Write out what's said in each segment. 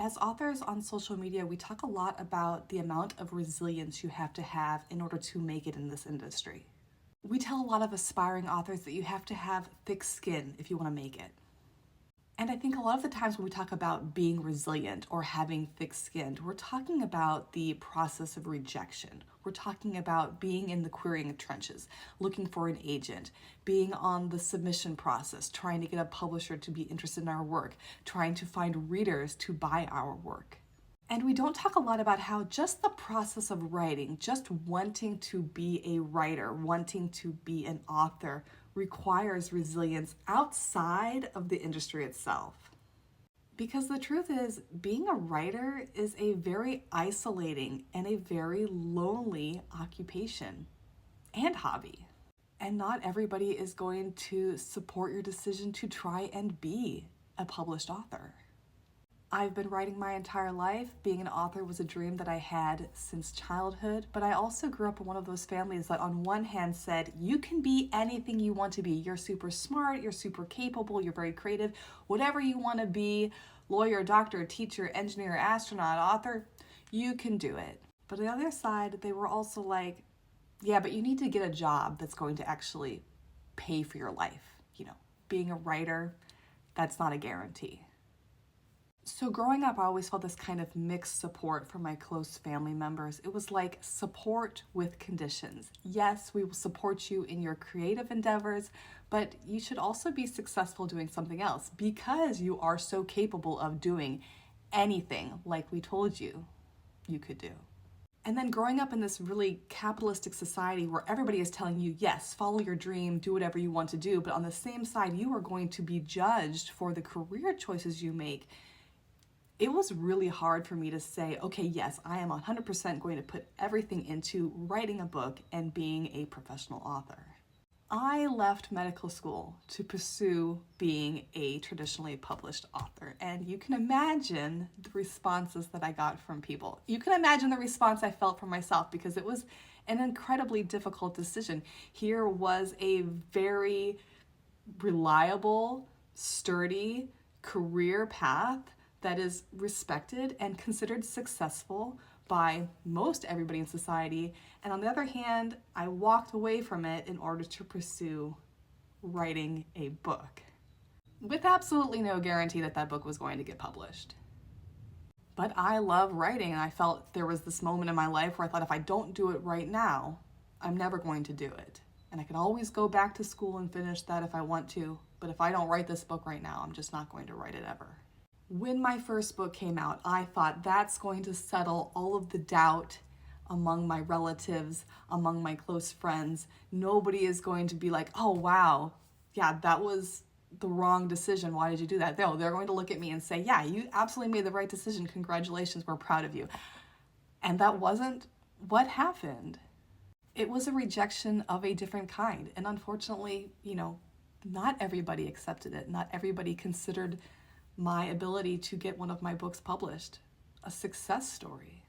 As authors on social media, we talk a lot about the amount of resilience you have to have in order to make it in this industry. We tell a lot of aspiring authors that you have to have thick skin if you want to make it. And I think a lot of the times when we talk about being resilient or having thick-skinned, we're talking about the process of rejection. We're talking about being in the querying trenches, looking for an agent, being on the submission process, trying to get a publisher to be interested in our work, trying to find readers to buy our work. And we don't talk a lot about how just the process of writing, just wanting to be a writer, wanting to be an author, requires resilience outside of the industry itself. Because the truth is, being a writer is a very isolating and a very lonely occupation and hobby. And not everybody is going to support your decision to try and be a published author. I've been writing my entire life. Being an author was a dream that I had since childhood, but I also grew up in one of those families that on one hand said, you can be anything you want to be. You're super smart, you're super capable, you're very creative, whatever you want to be, lawyer, doctor, teacher, engineer, astronaut, author, you can do it. But on the other side, they were also like, yeah, but you need to get a job that's going to actually pay for your life. Being a writer, that's not a guarantee. So growing up, I always felt this kind of mixed support from my close family members. It was like support with conditions. Yes, we will support you in your creative endeavors, but you should also be successful doing something else because you are so capable of doing anything like we told you you could do. And then growing up in this really capitalistic society where everybody is telling you, yes, follow your dream, do whatever you want to do, but on the same side, you are going to be judged for the career choices you make. It was really hard for me to say, okay, yes, I am 100% going to put everything into writing a book and being a professional author. I left medical school to pursue being a traditionally published author, and you can imagine the responses that I got from people. You can imagine the response I felt from myself because it was an incredibly difficult decision. Here was a very reliable, sturdy career path that is respected and considered successful by most everybody in society. And on the other hand, I walked away from it in order to pursue writing a book with absolutely no guarantee that that book was going to get published. But I love writing, and I felt there was this moment in my life where I thought if I don't do it right now, I'm never going to do it. And I can always go back to school and finish that if I want to, but if I don't write this book right now, I'm just not going to write it ever. When my first book came out, I thought that's going to settle all of the doubt among my relatives, among my close friends. Nobody is going to be like, oh, wow, yeah, that was the wrong decision. Why did you do that? No, they're going to look at me and say, yeah, you absolutely made the right decision. Congratulations, we're proud of you. And that wasn't what happened. It was a rejection of a different kind. And unfortunately, not everybody accepted it. Not everybody considered my ability to get one of my books published a success story.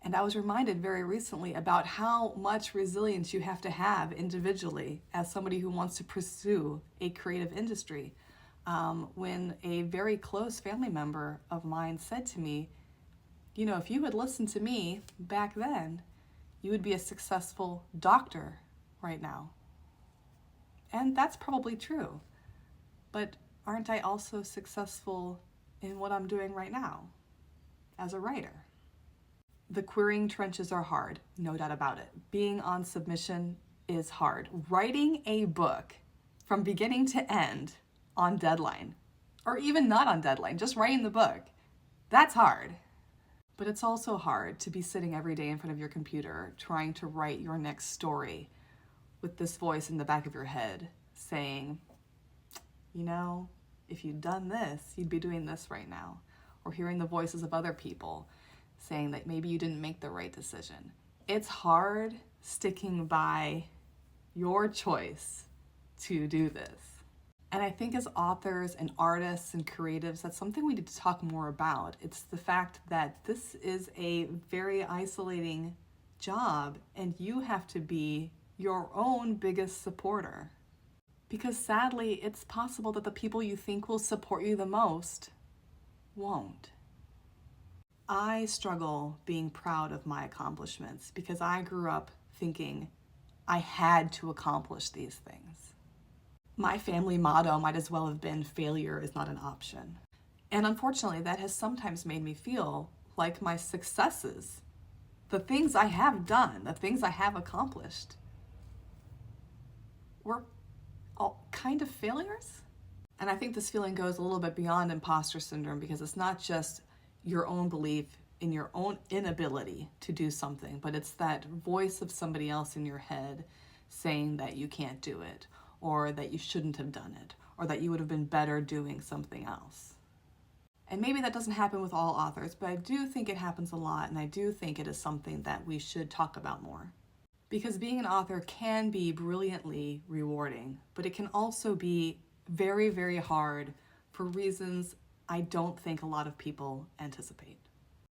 And I was reminded very recently about how much resilience you have to have individually as somebody who wants to pursue a creative industry. When a very close family member of mine said to me, if you had listened to me back then, you would be a successful doctor right now. And that's probably true. But aren't I also successful in what I'm doing right now as a writer? The querying trenches are hard, no doubt about it. Being on submission is hard. Writing a book from beginning to end on deadline, or even not on deadline, just writing the book, that's hard. But it's also hard to be sitting every day in front of your computer trying to write your next story with this voice in the back of your head saying, if you'd done this, you'd be doing this right now. Or hearing the voices of other people saying that maybe you didn't make the right decision. It's hard sticking by your choice to do this. And I think as authors and artists and creatives, that's something we need to talk more about. It's the fact that this is a very isolating job and you have to be your own biggest supporter. Because sadly, it's possible that the people you think will support you the most won't. I struggle being proud of my accomplishments because I grew up thinking I had to accomplish these things. My family motto might as well have been failure is not an option. And unfortunately, that has sometimes made me feel like my successes, the things I have done, the things I have accomplished, were all kind of failures. And I think this feeling goes a little bit beyond imposter syndrome because it's not just your own belief in your own inability to do something, but it's that voice of somebody else in your head saying that you can't do it, or that you shouldn't have done it, or that you would have been better doing something else. And maybe that doesn't happen with all authors, but I do think it happens a lot, and I do think it is something that we should talk about more. Because being an author can be brilliantly rewarding, but it can also be very, very hard for reasons I don't think a lot of people anticipate.